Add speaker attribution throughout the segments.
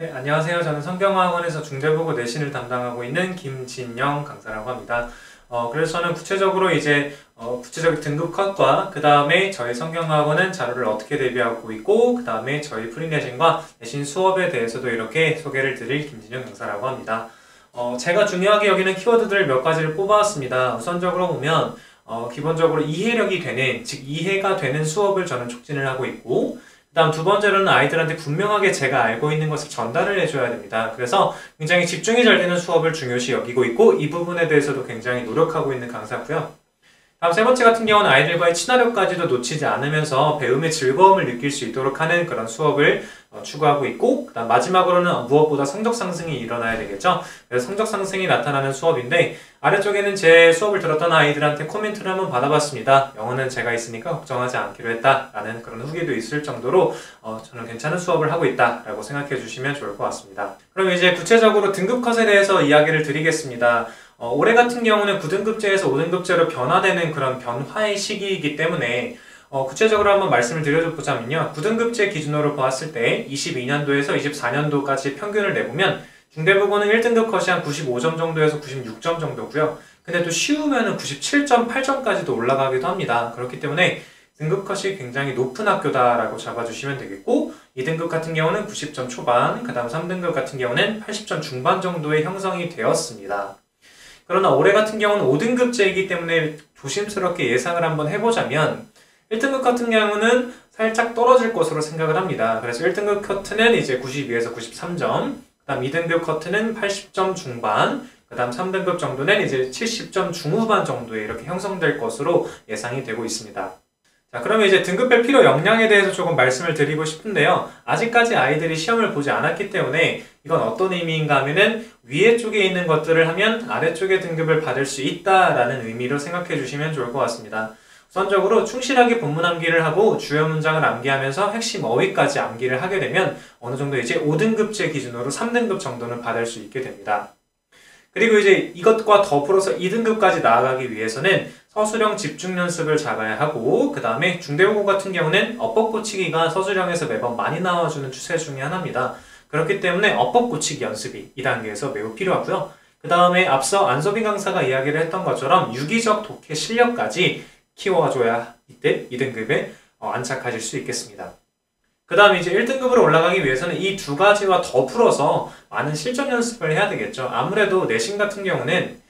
Speaker 1: 네, 안녕하세요. 저는 성경학원에서 중대보고 내신을 담당하고 있는 김진영 강사라고 합니다. 그래서 저는 구체적으로 구체적 등급 컷과 그 다음에 저희 성경학원은 자료를 어떻게 대비하고 있고 그 다음에 저희 프리내신과 내신 수업에 대해서도 이렇게 소개를 드릴 김진영 강사라고 합니다. 제가 중요하게 여기는 키워드들 몇 가지를 뽑아왔습니다. 우선적으로 보면 기본적으로 이해력이 되는, 즉 이해가 되는 수업을 저는 촉진을 하고 있고, 그 다음 두 번째로는 아이들한테 분명하게 제가 알고 있는 것을 전달을 해줘야 됩니다. 그래서 굉장히 집중이 잘 되는 수업을 중요시 여기고 있고, 이 부분에 대해서도 굉장히 노력하고 있는 강사고요. 다음 세 번째 같은 경우는 아이들과의 친화력까지도 놓치지 않으면서 배움의 즐거움을 느낄 수 있도록 하는 그런 수업을 추구하고 있고, 그다음 마지막으로는 무엇보다 성적 상승이 일어나야 되겠죠. 그래서 성적 상승이 나타나는 수업인데, 아래쪽에는 제 수업을 들었던 아이들한테 코멘트를 한번 받아봤습니다. 영어는 제가 있으니까 걱정하지 않기로 했다라는 그런 후기도 있을 정도로 저는 괜찮은 수업을 하고 있다라고 생각해 주시면 좋을 것 같습니다. 그럼 이제 구체적으로 등급 컷에 대해서 이야기를 드리겠습니다. 올해 같은 경우는 9등급제에서 5등급제로 변화되는 그런 변화의 시기이기 때문에 구체적으로 한번 말씀을 드려보자면요. 9등급제 기준으로 봤을 때 22년도에서 24년도까지 평균을 내보면 중대부고는 1등급 컷이 한 95점 정도에서 96점 정도고요. 근데 또 쉬우면은 97.8점까지도 올라가기도 합니다. 그렇기 때문에 등급 컷이 굉장히 높은 학교다라고 잡아주시면 되겠고, 2등급 같은 경우는 90점 초반, 그 다음 3등급 같은 경우는 80점 중반 정도의 형성이 되었습니다. 그러나 올해 같은 경우는 5등급제이기 때문에 조심스럽게 예상을 한번 해보자면 1등급 같은 경우는 살짝 떨어질 것으로 생각을 합니다. 그래서 1등급 커트는 이제 92에서 93점, 그 다음 2등급 커트는 80점 중반, 그 다음 3등급 정도는 이제 70점 중후반 정도에 이렇게 형성될 것으로 예상이 되고 있습니다. 자, 그러면 이제 등급별 필요 역량에 대해서 조금 말씀을 드리고 싶은데요. 아직까지 아이들이 시험을 보지 않았기 때문에 이건 어떤 의미인가 하면은 위에 쪽에 있는 것들을 하면 아래쪽의 등급을 받을 수 있다라는 의미로 생각해 주시면 좋을 것 같습니다. 우선적으로 충실하게 본문 암기를 하고 주요 문장을 암기하면서 핵심 어휘까지 암기를 하게 되면 어느 정도 이제 5등급제 기준으로 3등급 정도는 받을 수 있게 됩니다. 그리고 이제 이것과 더불어서 2등급까지 나아가기 위해서는 서술형 집중 연습을 잡아야 하고, 그 다음에 중대국어 같은 경우는 어법 고치기가 서술형에서 매번 많이 나와주는 추세 중에 하나입니다. 그렇기 때문에 어법 고치기 연습이 2단계에서 매우 필요하고요. 그 다음에 앞서 안소빈 강사가 이야기를 했던 것처럼 유기적 독해 실력까지 키워줘야 이때 2등급에 안착하실 수 있겠습니다. 그 다음에 이제 1등급으로 올라가기 위해서는 이 두 가지와 더불어서 많은 실전 연습을 해야 되겠죠. 아무래도 내신 같은 경우는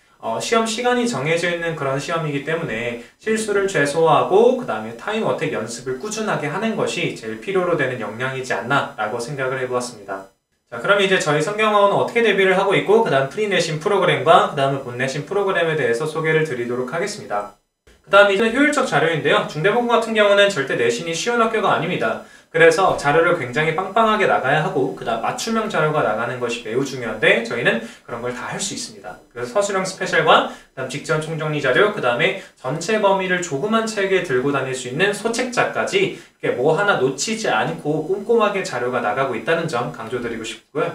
Speaker 1: 시험 시간이 정해져 있는 그런 시험이기 때문에 실수를 최소화하고 그 다음에 타임 어택 연습을 꾸준하게 하는 것이 제일 필요로 되는 역량이지 않나 라고 생각을 해보았습니다. 자, 그럼 이제 저희 성경학원은 어떻게 대비를 하고 있고 그 다음 프리내신 프로그램과 그 다음에 본내신 프로그램에 대해서 소개를 드리도록 하겠습니다. 그 다음에 이제 효율적 자료인데요. 중대본고 같은 경우는 절대 내신이 쉬운 학교가 아닙니다. 그래서 자료를 굉장히 빵빵하게 나가야 하고 그 다음 맞춤형 자료가 나가는 것이 매우 중요한데 저희는 그런 걸 다 할 수 있습니다. 그래서 서술형 스페셜과 그 다음 직전 총정리 자료, 그 다음에 전체 범위를 조그만 책에 들고 다닐 수 있는 소책자까지 뭐 하나 놓치지 않고 꼼꼼하게 자료가 나가고 있다는 점 강조드리고 싶고요.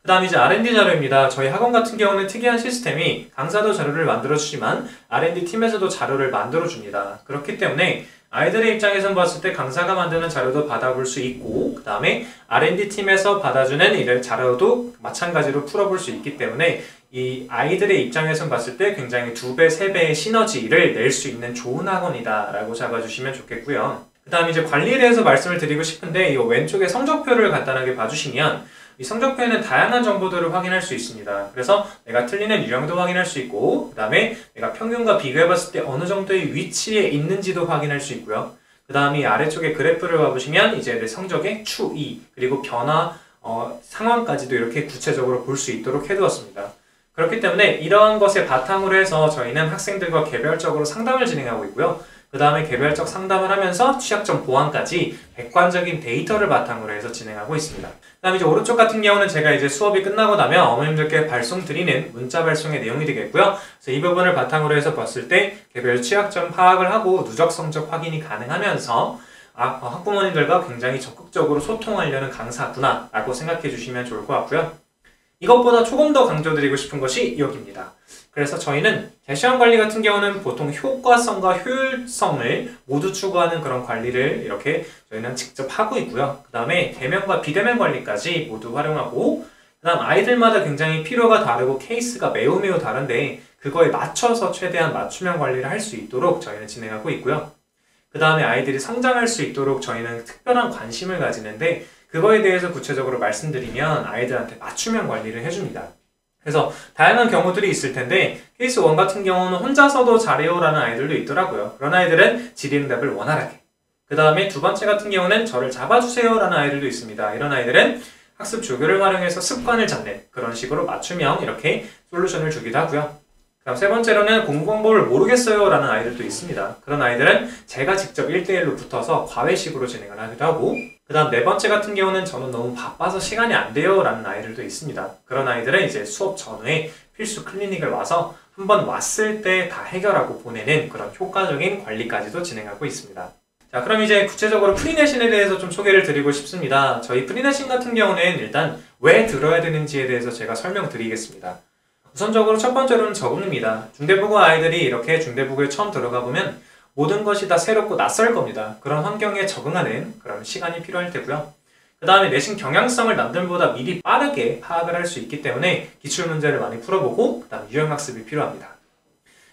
Speaker 1: 그 다음 이제 R&D 자료입니다. 저희 학원 같은 경우는 특이한 시스템이 강사도 자료를 만들어주지만 R&D 팀에서도 자료를 만들어줍니다. 그렇기 때문에 아이들의 입장에서 봤을 때 강사가 만드는 자료도 받아볼 수 있고 그 다음에 R&D 팀에서 받아주는 이런 자료도 마찬가지로 풀어볼 수 있기 때문에 이 아이들의 입장에서 봤을 때 굉장히 2배, 3배의 시너지를 낼 수 있는 좋은 학원이다 라고 잡아주시면 좋겠고요. 그 다음 이제 관리에 대해서 말씀을 드리고 싶은데 이 왼쪽에 성적표를 간단하게 봐주시면 이 성적표에는 다양한 정보들을 확인할 수 있습니다. 그래서 내가 틀리는 유형도 확인할 수 있고 그 다음에 내가 평균과 비교해봤을 때 어느 정도의 위치에 있는지도 확인할 수 있고요. 그 다음에 아래쪽에 그래프를 봐보시면 이제 내 성적의 추이 그리고 변화 상황까지도 이렇게 구체적으로 볼 수 있도록 해두었습니다. 그렇기 때문에 이러한 것에 바탕으로 해서 저희는 학생들과 개별적으로 상담을 진행하고 있고요. 그 다음에 개별적 상담을 하면서 취약점 보완까지 객관적인 데이터를 바탕으로 해서 진행하고 있습니다. 그 다음에 이제 오른쪽 같은 경우는 제가 이제 수업이 끝나고 나면 어머님들께 발송드리는 문자 발송의 내용이 되겠고요. 그래서 이 부분을 바탕으로 해서 봤을 때 개별 취약점 파악을 하고 누적 성적 확인이 가능하면서 학부모님들과 굉장히 적극적으로 소통하려는 강사구나 라고 생각해 주시면 좋을 것 같고요. 이것보다 조금 더 강조드리고 싶은 것이 여기입니다. 그래서 저희는 대시험 관리 같은 경우는 보통 효과성과 효율성을 모두 추구하는 그런 관리를 이렇게 저희는 직접 하고 있고요. 그 다음에 대면과 비대면 관리까지 모두 활용하고, 그 다음 아이들마다 굉장히 필요가 다르고 케이스가 매우 다른데 그거에 맞춰서 최대한 맞춤형 관리를 할 수 있도록 저희는 진행하고 있고요. 그 다음에 아이들이 성장할 수 있도록 저희는 특별한 관심을 가지는데, 그거에 대해서 구체적으로 말씀드리면 아이들한테 맞춤형 관리를 해줍니다. 그래서 다양한 경우들이 있을 텐데, 케이스 1 같은 경우는 혼자서도 잘해요 라는 아이들도 있더라고요. 그런 아이들은 질의응답을 원활하게, 그 다음에 두 번째 같은 경우는 저를 잡아주세요 라는 아이들도 있습니다. 이런 아이들은 학습 조교를 활용해서 습관을 잡는 그런 식으로 맞춤형 이렇게 솔루션을 주기도 하고요. 그 다음 세 번째로는 공부방법을 모르겠어요 라는 아이들도 있습니다. 그런 아이들은 제가 직접 1대1로 붙어서 과외식으로 진행을 하기도 하고, 그 다음 네 번째 같은 경우는 저는 너무 바빠서 시간이 안 돼요 라는 아이들도 있습니다. 그런 아이들은 이제 수업 전후에 필수 클리닉을 와서 한번 왔을 때 다 해결하고 보내는 그런 효과적인 관리까지도 진행하고 있습니다. 자, 그럼 이제 구체적으로 프리내신에 대해서 좀 소개를 드리고 싶습니다. 저희 프리내신 같은 경우는 일단 왜 들어야 되는지에 대해서 제가 설명드리겠습니다. 우선적으로 첫 번째로는 적응입니다. 중대부고 아이들이 이렇게 중대부고에 처음 들어가 보면 모든 것이 다 새롭고 낯설 겁니다. 그런 환경에 적응하는 그런 시간이 필요할 테고요. 그 다음에 내신 경향성을 남들보다 미리 빠르게 파악을 할 수 있기 때문에 기출문제를 많이 풀어보고, 그 다음 유형학습이 필요합니다.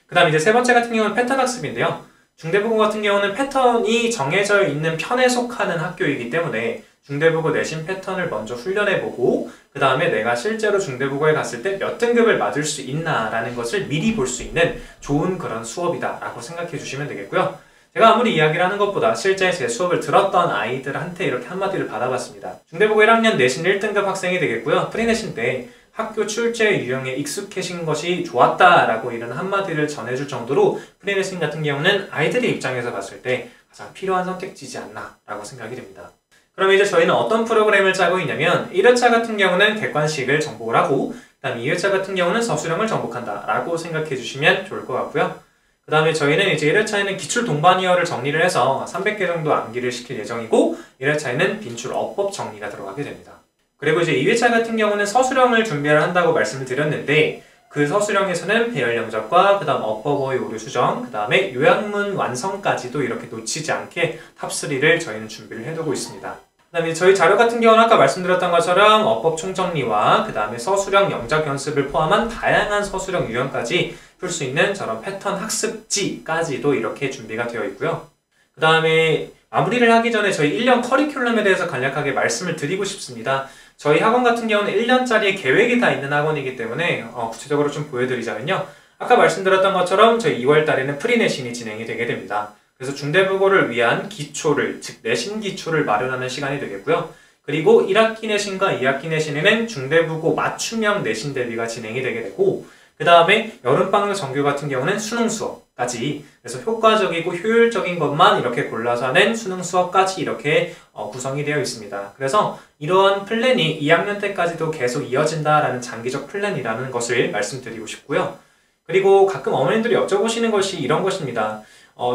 Speaker 1: 그 다음 이제 세 번째 같은 경우는 패턴학습인데요. 중대부고 같은 경우는 패턴이 정해져 있는 편에 속하는 학교이기 때문에 중대부고 내신 패턴을 먼저 훈련해보고, 그 다음에 내가 실제로 중대부고에 갔을 때 몇 등급을 맞을 수 있나 라는 것을 미리 볼 수 있는 좋은 그런 수업이다 라고 생각해 주시면 되겠고요. 제가 아무리 이야기를 하는 것보다 실제 제 수업을 들었던 아이들한테 이렇게 한마디를 받아봤습니다. 중대부고 1학년 내신 1등급 학생이 되겠고요. 프리내신 때 학교 출제 유형에 익숙해진 것이 좋았다 라고 이런 한마디를 전해줄 정도로 프리내신 같은 경우는 아이들의 입장에서 봤을 때 가장 필요한 선택지지 않나 라고 생각이 됩니다. 그럼 이제 저희는 어떤 프로그램을 짜고 있냐면, 1회차 같은 경우는 객관식을 정복을 하고, 그 다음 2회차 같은 경우는 서술형을 정복한다 라고 생각해 주시면 좋을 것 같고요. 그 다음에 저희는 이제 1회차에는 기출 동반이어를 정리를 해서 300개 정도 암기를 시킬 예정이고, 1회차에는 빈출 어법 정리가 들어가게 됩니다. 그리고 이제 2회차 같은 경우는 서술형을 준비를 한다고 말씀을 드렸는데, 그 서술형에서는 배열 영접과 그 다음 어법어의 오류 수정, 그 다음에 요약문 완성까지도 이렇게 놓치지 않게 탑3를 저희는 준비를 해두고 있습니다. 그 다음에 저희 자료 같은 경우는 아까 말씀드렸던 것처럼 어법 총정리와 그 다음에 서술형 영작 연습을 포함한 다양한 서술형 유형까지 풀 수 있는 저런 패턴 학습지까지도 이렇게 준비가 되어 있고요. 그 다음에 마무리를 하기 전에 저희 1년 커리큘럼에 대해서 간략하게 말씀을 드리고 싶습니다. 저희 학원 같은 경우는 1년짜리 계획이 다 있는 학원이기 때문에 구체적으로 좀 보여드리자면요. 아까 말씀드렸던 것처럼 저희 2월 달에는 프리내신이 진행이 되게 됩니다. 그래서 중대부고를 위한 기초를, 즉 내신 기초를 마련하는 시간이 되겠고요. 그리고 1학기 내신과 2학기 내신에는 중대부고 맞춤형 내신 대비가 진행이 되게 되고, 그 다음에 여름방학 정규 같은 경우는 수능 수업까지, 그래서 효과적이고 효율적인 것만 이렇게 골라서 하는 수능 수업까지 이렇게 구성이 되어 있습니다. 그래서 이러한 플랜이 2학년 때까지도 계속 이어진다라는 장기적 플랜이라는 것을 말씀드리고 싶고요. 그리고 가끔 어머님들이 여쭤보시는 것이 이런 것입니다.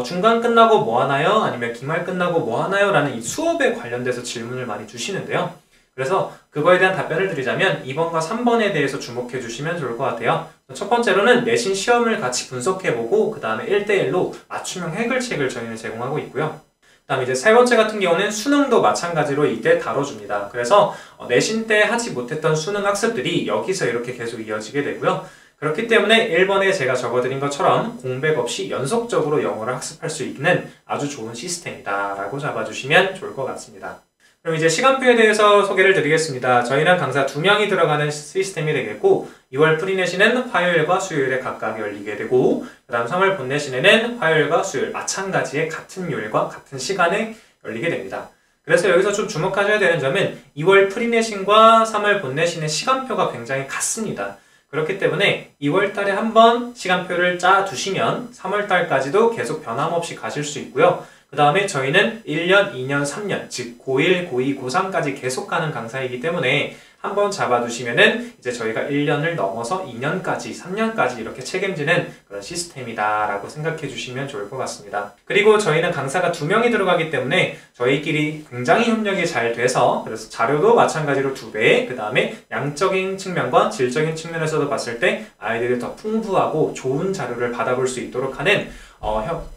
Speaker 1: 중간 끝나고 뭐 하나요? 아니면 기말 끝나고 뭐 하나요? 라는 이 수업에 관련돼서 질문을 많이 주시는데요. 그래서 그거에 대한 답변을 드리자면 2번과 3번에 대해서 주목해 주시면 좋을 것 같아요. 첫 번째로는 내신 시험을 같이 분석해보고, 그 다음에 1대1로 맞춤형 해결책을 저희는 제공하고 있고요. 그 다음에 이제 세 번째 같은 경우는 수능도 마찬가지로 이때 다뤄줍니다. 그래서 내신 때 하지 못했던 수능 학습들이 여기서 이렇게 계속 이어지게 되고요. 그렇기 때문에 1번에 제가 적어드린 것처럼 공백 없이 연속적으로 영어를 학습할 수 있는 아주 좋은 시스템이다 라고 잡아주시면 좋을 것 같습니다. 그럼 이제 시간표에 대해서 소개를 드리겠습니다. 저희는 강사 2명이 들어가는 시스템이 되겠고, 2월 프리내신은 화요일과 수요일에 각각 열리게 되고, 그 다음 3월 본내신에는 화요일과 수요일 마찬가지의 같은 요일과 같은 시간에 열리게 됩니다. 그래서 여기서 좀 주목하셔야 되는 점은 2월 프리내신과 3월 본내신의 시간표가 굉장히 같습니다. 그렇기 때문에 2월 달에 한번 시간표를 짜 두시면 3월 달까지도 계속 변함없이 가실 수 있고요. 그 다음에 저희는 1년, 2년, 3년, 즉 고1, 고2, 고3까지 계속 가는 강사이기 때문에 한번 잡아두시면은 이제 저희가 1년을 넘어서 2년까지, 3년까지 이렇게 책임지는 그런 시스템이다라고 생각해 주시면 좋을 것 같습니다. 그리고 저희는 강사가 2명이 들어가기 때문에 저희끼리 굉장히 협력이 잘 돼서 그래서 자료도 마찬가지로 2배, 그 다음에 양적인 측면과 질적인 측면에서도 봤을 때 아이들이 더 풍부하고 좋은 자료를 받아볼 수 있도록 하는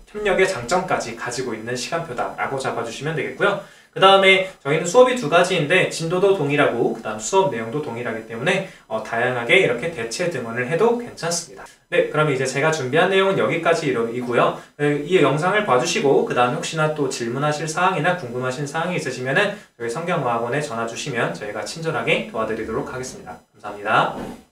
Speaker 1: 협력의 장점까지 가지고 있는 시간표다라고 잡아주시면 되겠고요. 그 다음에 저희는 수업이 2가지인데 진도도 동일하고 그 다음 수업 내용도 동일하기 때문에 다양하게 이렇게 대체 등원을 해도 괜찮습니다. 네, 그러면 이제 제가 준비한 내용은 여기까지이고요. 이 영상을 봐주시고 그 다음 혹시나 또 질문하실 사항이나 궁금하신 사항이 있으시면은 저희 성경어학원에 전화 주시면 저희가 친절하게 도와드리도록 하겠습니다. 감사합니다.